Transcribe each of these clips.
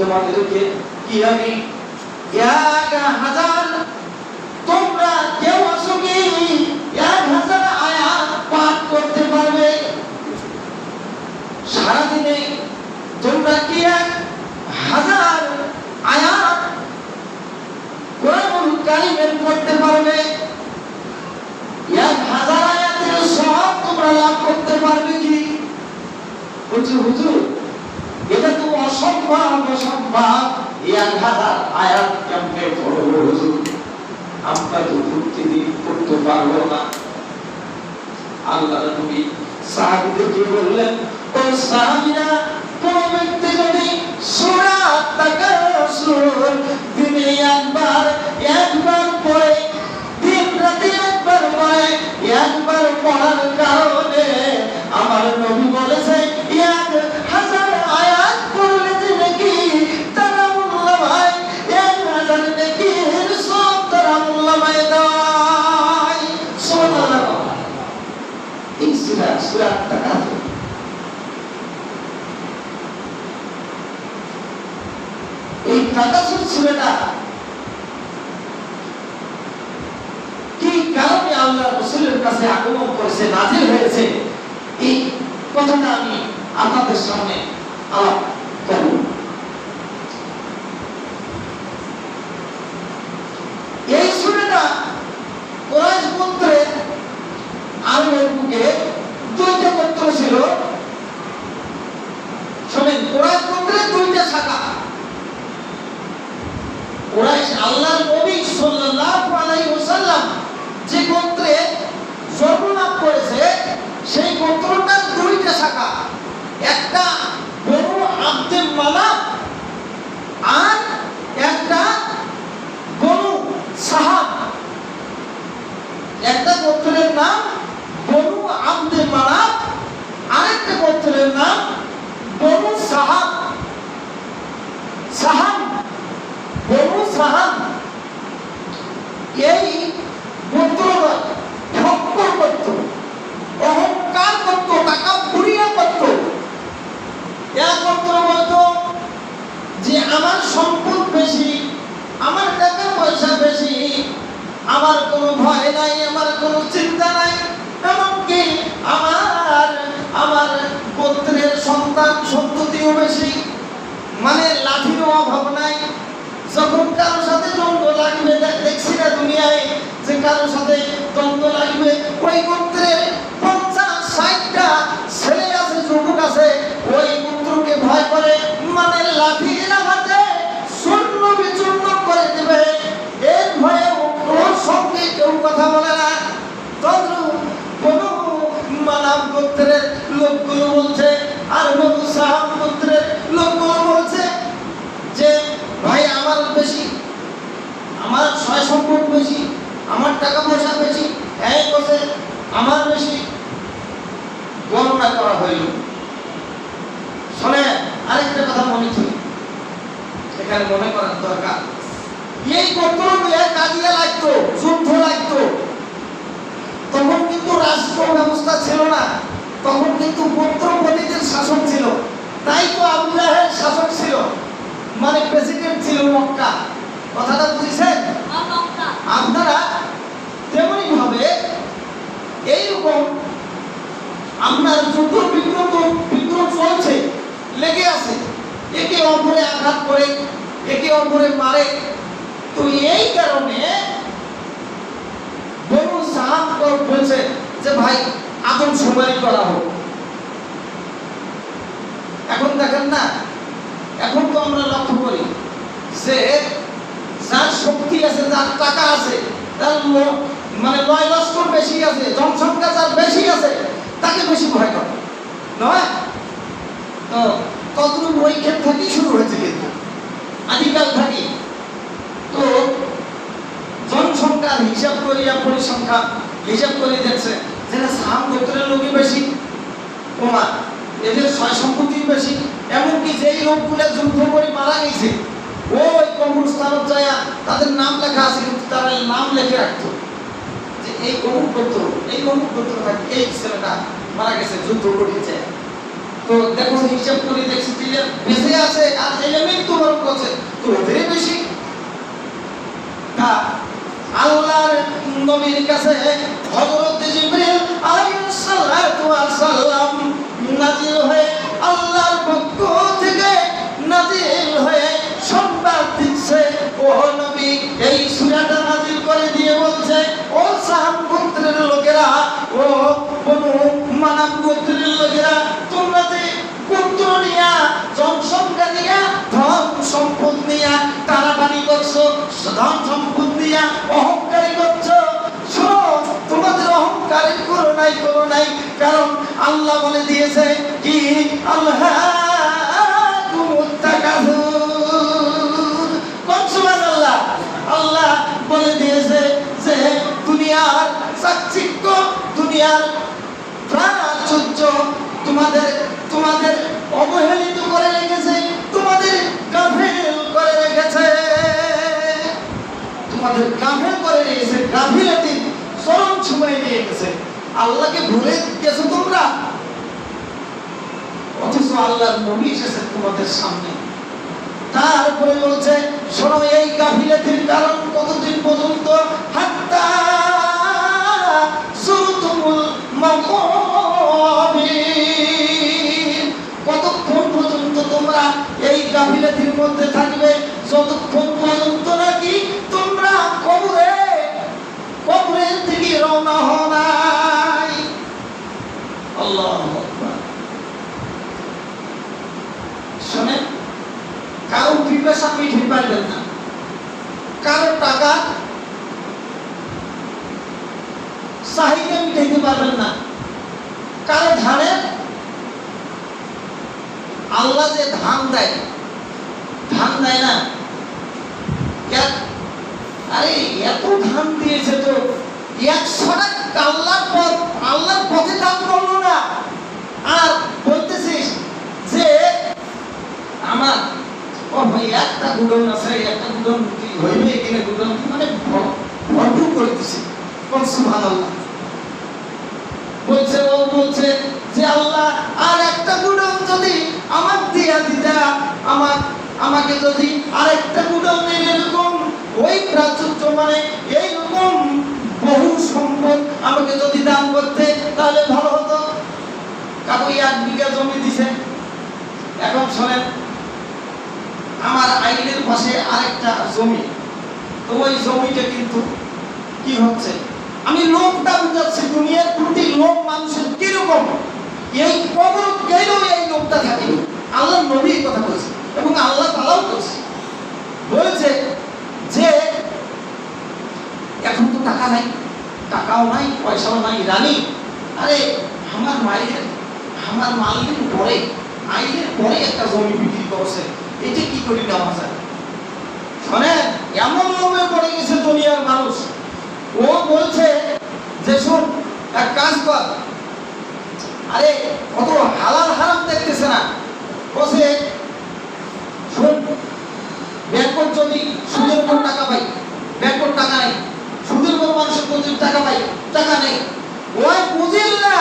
তোমাদেরকে কি আমি 1000 তোমরা কেউ আসো কি 1000 আয়াত পাঠ করতে পারবে? সারাদিনে তোমরা কি 1000 আয়াত কোরআনুল কারীমের পড়তে পারবে? 1000 আয়াতের সওয়াব তোমরা লাভ করতে পারবে কি? হুজুর এটা তো অসম্ভব। 1000 আয়াত কেমনে পড়বো হুজুর? আমরা তো প্রতিদিন পড়তে পারবো না। আল্লাহর নবী সাহাবীদেরকে বললেন, ও সাহাবীরা, কোন ব্যক্তি যদি সূরা তাকাসুর দিনে একবার পড়ে, দিন রাতে একবার পড়ে, একবার পড়ার কারণে আমার নবী বলেছে 1000 আয়াত পড়লে যে নাকি তারা মূল্যবান, 1000 নেকির সব তারা মূল্যবান দেয়। সুবহানাল্লাহ। এই সূরা তাকাসুর এই তাকাসুর সূরাটা কি কারণে আল্লাহর রাসূলের কাছে আগমন করেছে, নাযিল হয়েছে, এই কথাটা আমি আপনাদের সামনে আলাপ করব। এই সূরাটা কুরাইশ গোত্রের আরবের বুকে দুইটা গোত্র ছিল। শোনেন, কুরাইশ গোত্রের দুইটা শাখা। কুরাইশ আল্লাহর নবী সাল্লাল্লাহু আলাইহি ওয়াসাল্লাম যে গোত্রে জন্ম লাভ করেছে, সেই গোত্রটার দুইটা শাখা। একটা বনু আব্দুল মানাফ আর একটা বনু সাহাব। একটা গোত্রের নাম বনু আব্দুল মানাফ, আরেকটা গোত্রের নাম বনু সাহাব। বনু সাহাব এই গোত্রটা ঠক্কর করত, অহংকার করত, তাকাব্বুরিয়া করত। এক গোত্র বলতো যে আমার সম্পদ বেশি, আমার টাকা পয়সা বেশি, আমার কোনো ভয় নাই, আমার কোনো চিন্তা নাই, এমনকি আমার গোত্রের সন্তান সন্ততিও বেশি, মানে লাঠিরও অভাব নাই। যখন কারোর সাথে দ্বন্দ্ব লাগবে, দেখছি না দুনিয়ায় যে কারোর সাথে দ্বন্দ্ব লাগবে, ওই গোত্রের 50-60টা ছেলে আছে, যুবক আছে, ওই গোত্রকে ভয় করে, মানে লাঠির আঘাতে শূন্য বিচূর্ণ করে দেবে। এর ভয়ে ওর সঙ্গে কেউ কথা বলে না। তদ্রূপ বনু মানাফ গোত্রের লোকগুলো বলছে, আর বনু সাহাব গোত্রের লোকগুলো বলছে যে ভাই আমার বেশি, আমার সয় সম্পদ বেশি, আমার টাকা পয়সা বেশি, এই বসে আমার বেশি। গণনা করা হইল। শোনে, আরেকটা কথা মনে ছিল, এখানে মনে করার দরকার। এই গোত্রগুলো কাজিয়া লাগতো, যুদ্ধ লাগতো। তখন কিন্তু রাষ্ট্র ব্যবস্থা ছিল না, তখন কিন্তু গোত্রপতিদের শাসন ছিল। তাই তো আবু জাহেল শাসক ছিল, মানে প্রেসিডেন্ট ছিল মক্কা। কথাটা বুঝেছেন আপনারা? তেমনি ভাবে এইরকম আপনার যুদ্ধ বিগ্রহ চলছে, লেগে আছে, একে অপরে আঘাত করে, একে অপরে মারে। তো এই কারণে বনু সাহাব বলছে যে ভাই আদমশুমারি করা হোক। এখন দেখেন না, এখন তো আমরা লক্ষ্য করি যে যার শক্তি আছে, যার টাকা আছে, তার মানে লয় লস্কর বেশি আছে, জনসংখ্যা যার বেশি আছে, তাকে বেশি ভয় করে, নয়? তো তদ্রুপ ওই ক্ষেত্র থেকেই শুরু হয়েছে, কিন্তু আদিকাল থাকি। তো জনসংখ্যার হিসাব করিয়া, পরিসংখ্যান হিসাব করে দেখছে যে সাহাব গোত্রের লোকই বেশি, ওমা এদের সয় সম্পত্তি বেশি। এমনকি যেই লোকগুলো যুদ্ধ করে মারা গেছে, ওই কবরস্থানত যায় তাদের নাম লেখা আছে, কিন্তু তারা নাম লিখে রাখতো যে এই অমুক গোত্র থাকে, এই ছেলেটা মারা গেছে, যুদ্ধ করেছে। তো দেখো হিসাব করে দেখছি বেঁচে আছে, আর এই মৃত্যুবরণ তোদের বেশি। তা আল্লাহর নবীর কাছে হযরত জিবরিল আলাইহিস সালাতু ওয়াস সালাম নাজিল হয়ে আল্লাহর পক্ষ থেকে নাজিল হয়ে সংবাদ দিচ্ছে, ও নবী এই সূরাটা নাজিল করে দিয়ে বলছে, ও সাম গোত্রের লোকেরা, ও বনু মানাব গোত্রের লোকেরা, তোমরা যে পুত্র নিয়া, জনসংখ্যা নিয়া, ধন সম্পদ নিয়া টানাটানি করছো, ধন সম্পদ নিয়া অহংকারী করছো, শোনো তোমাদের অহংকারী করো নাই, কারণ আল্লাহ বলে দিয়েছে কি, আল্লাহ আল্লাহ বলে দিয়েছে যে দুনিয়ার চাকচিক্য, দুনিয়ার প্রাচুর্য তোমাদের অবহেলিত করে রেখেছে, তোমাদের গাফিল করে রেখেছে, তোমাদের গাফিল করে রেখেছে, গাফিলতি চরম সময় নিয়ে গেছে। আল্লাহকে ভুলে গেছো তোমরা, অথচ আল্লাহর নবী এসেছে তোমাদের সামনে। তারপরে বলছে, শোনো এই গাফিলতির কারণ কতদিন পর্যন্ত, হাত্তা সুরতুমুল মাকাবির, কতক্ষণ পর্যন্ত তোমরা এই গাফিলতির মধ্যে থাকবে, যতক্ষণ পর্যন্ত নাকি তোমরা কবরের দিকে রওনা হও নাই। আল্লাহু আকবার। শুনেন, কারো পিপাসা মিটে পারবেন না, কারো টাকা চাহিদা মিটাইতে পারবেন না, কারো ধানের, আল্লাহ যে ধান দেয় না, আরে এত ধান দিয়েছে তো 100 টাকা আল্লাহর পথে দান করলো না, আর বলতেছিস যে আমার ও ভাই একটা গুডন আছে, একটা গুডন হইবে এখানে, গুডন মানে ভরপুর করে দিছে। সুবহানাল্লাহ। বলছে যে আল্লাহ আর একটা গুডন যদি আমার দিয়া দিতা, আমাকে যদি আরেকটা গুডন এরকম ওই প্রাচুর্য মানে এইরকম বহু সম্পদ আমাকে যদি দান করতে তাহলে ভালো হতো। কারণ 1 বিঘা জমি দিছে। এখন শোনেন, আমার আইলের পাশে আরেকটা জমি, তো ওই জমিটা কিন্তু কি হচ্ছে, আমি লোকটা বুঝাচ্ছি, দুনিয়ার প্রতি লোক মানুষের কিরকম, এই কবর গেলেও এই লোকটা থাকে। আল্লাহ নবী কথা বলছে এবং আল্লাহ তাআলাও বলছে যে এখন তো টাকা নাই, টাকাও নাই, পয়সাও নাই, রানী আরে আমার মালিকের পরে আইলের পরে একটা জমি বিক্রি করছে, এটা কি করে নেওয়া যায়? শোনেন, এমন লোভে পড়ে গেছে দুনিয়ার মানুষ। ও বলছে যে শোন, এক কাজ কর, আরে কত হালাল হারাম দেখতেছে না, বসে শোন, ব্যাংকর যদি সুদের উপর টাকা পাই, ব্যাংকর টাকা নেই, সুদের উপর মানুষের প্রচুর টাকা পাই, টাকা নেই, ওই বুঝিল না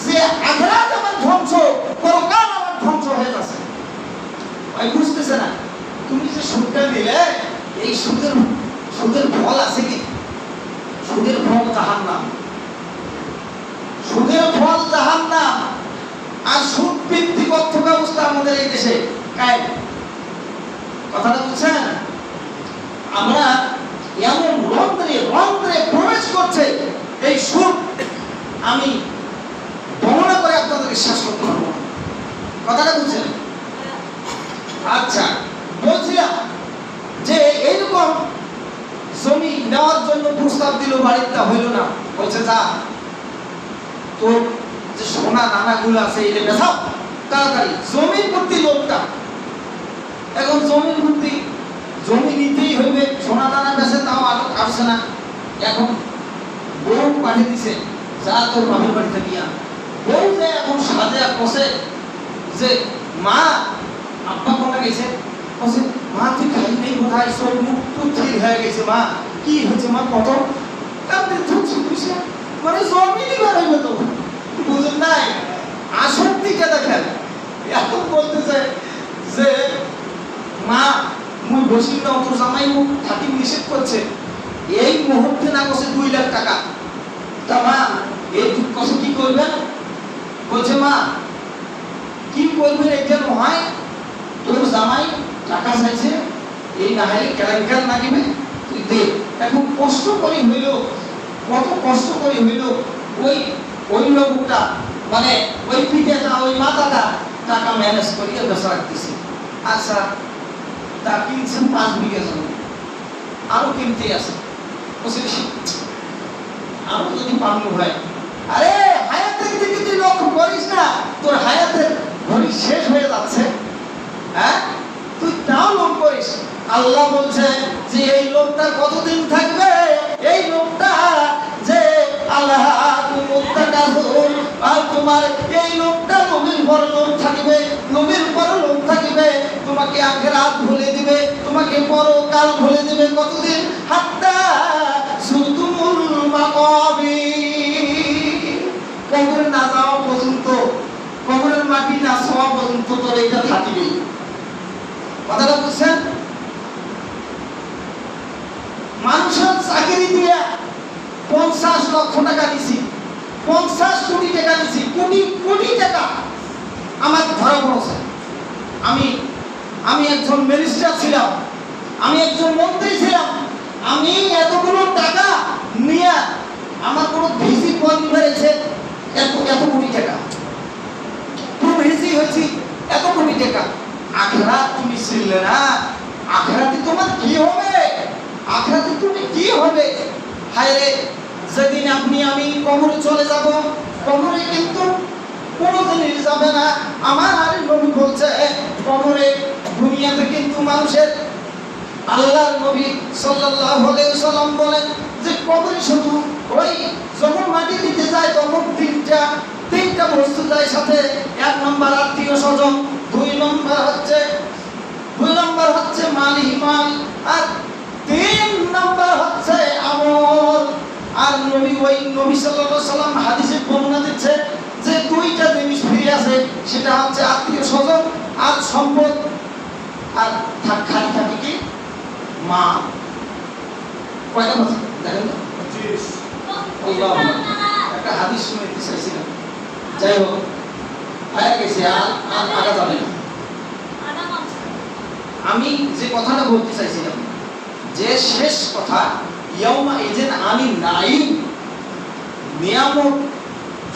যে আখিরাত আমার ধ্বংস, পরকাল আমার ধ্বংস হয়ে যাচ্ছে। ওই বুঝতেছে না, তুমি যে সুদটা দিলে এই সুদের ফল আছে কি? সুদের ফল জাহান্নাম, সুদের ফল জাহান্নাম। আর সুদ ভিত্তিক অর্থ ব্যবস্থা আমাদের এই দেশে কায়েম। কথাটা বুঝছেন? আমরা এমন রন্ধ্রে প্রবেশ করছে এই সুদ, আমি বর্ণনা করে আপনাদেরকে শেষ করতে পারবো। কথাটা বুঝছেন? আচ্ছা, বলছিলাম যে এইরকম জমি নেওয়ার জন্য প্রস্তাব দিল, বাড়িটা হইল না, বলছে যা তোর যে সোনা দানাগুলো আছে এটা বেচাও তাড়াতাড়ি, জমির প্রতি লোকটা। এখন জমির প্রতি জমি নিতেই হইবে, সোনা দানা বেচে তাও আসছে না। এখন বউ পাঠিয়ে দিছে, যা তোর বাপের বাড়িতে নিয়া। বউ যে এখন সাজে কষে যে মা আব্বা কোনা গেছে, কষে মা তুই খাই নেই কোথায়, সব মুখ টুক ঠিক হয়ে গেছে, মা কি হয়েছে মা, কত কাঁদতে ধুচ্ছে মানে জমি নিবার হইবে তো, বুঝেন নাই? আসক্তিকে দেখেন। এখন বলতেছে যে মা মুই বসি না তোর জামাই মুখ হাকিম নিষেধ করছে এই মুহূর্তে না বসে 2 লাখ টাকা। তা মা এই কত কি করবেন? বলছে মা কি করবেন এটা নয়, তোর জামাই টাকা চাইছে, এই না হলে কেলেঙ্কার লাগিবে, তুই দে। এখন কষ্ট করে হইল, কত কষ্ট করে হইল ওই লোকটা মানে ওই পিঠেটা ওই মাথাটা টাকা ম্যানেজ করিয়ে বেসা রাখতেছে। আচ্ছা তা কিনছেন 5 বিঘা জমি, আরো কিনতে আছে, আরো যদি পাবো ভাই। আরে হায়াতের দিকে তুই লক্ষ্য করিস না, তোর হায়াতের ঘড়ি শেষ হয়ে যাচ্ছে, হ্যাঁ তুই তাও লোক করিস। আল্লাহ বলছে যে এই লোকটা কতদিন থাকবে? এই লোকটা যে আল্লাহ আর তোমার এই লোকটা নবীর পর লোক থাকবে, নবীর পর লোক থাকবে, তোমাকে আখিরাত ভুলে দিবে, তোমাকে পরকাল ভুলে দিবে। কতদিন? হাত্তা সুতুমুল মাকাবির, কবরে না যাওয়া পর্যন্ত, কবরের মাটি না ছোঁয়া পর্যন্ত তোর এটা থাকবেই। কথাটা বুঝছেন? মানুষের চাকরি দিয়ে 50 লক্ষ টাকা দিছি, 50 কোটি টাকা দিছি, কোটি কোটি টাকা আমার ধরা পড়ছে। আমি একজন মিনিস্টার ছিলাম, আমি একজন মন্ত্রী ছিলাম, আমি এতগুলো টাকা নিয়ে আমার কোনো ভিসি পদ বেড়েছে এত কোটি টাকা, পুরো ভিসি হয়েছি এত কোটি টাকা। আখিরাত তুমি ছিলে না, আখিরাতে তোমার কি হবে? আখিরাতে তুমি কি হবে? হায় রে, যেদিন আপনি আমি কবরে চলে যাব, কবরে কিন্তু কোনো জিনিস যাবে না। আমার আরে নবী বলছে কবরে দুনিয়াতে কিন্তু মানুষের, আল্লাহর নবী সাল্লাল্লাহু আলাইহি ওয়াসাল্লাম বলেন যে কবরে শুধু ওই যখন মাটি দিতে যায় তখন তিনটা বস্তু যায় সাথে। 1 নম্বর আত্মীয় স্বজন, 2 নম্বর হচ্ছে মাল ইমান, আর 3 নম্বর হচ্ছে আমল। আর নবী সাল্লাল্লাহু আলাইহি ওয়াসাল্লাম হাদিসে বর্ণনা দিচ্ছে যে 2টা জিনিস ফ্রি আছে, সেটা হচ্ছে আত্মীয় স্বজন আর সম্পদ, আর খালি থাকে কি? মা। কয়টা বছর দেখেন তো? 25। একটা হাদিস শুনতে চাইছিলাম, যাই হোক আয়া গেছে, আর আগা যাবে না। আমি যে কথাটা বলতে চাইছিলাম যে শেষ কথা, ইয়াউমা ইযিন আনিন নাঈম, নিয়ামত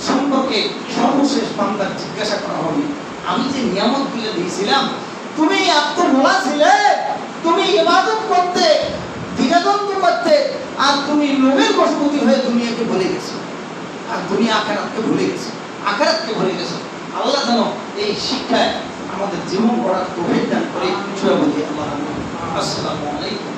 সম্পর্কে সর্বশেষ বান্দার জিজ্ঞাসা করা হবে। আমি যে নিয়ামতগুলো দিয়েছিলাম, তুমি আত্মভোলা ছিলে, তুমি ইবাদত করতে, দ্বিধাদ্বন্দ্ব করতে, আর তুমি লোভের বশবর্তী হয়ে দুনিয়াকে ভুলে গেছো, আর দুনিয়া আখিরাতকে ভুলে গেছো, আখিরাতকে ভুলে গেছো। আল্লাহ যেন এই শিক্ষায় আমাদের জীবন গড়ার তৌফিক দান করে। সবাই বলি আল্লাহ। আসসালামু আলাইকুম।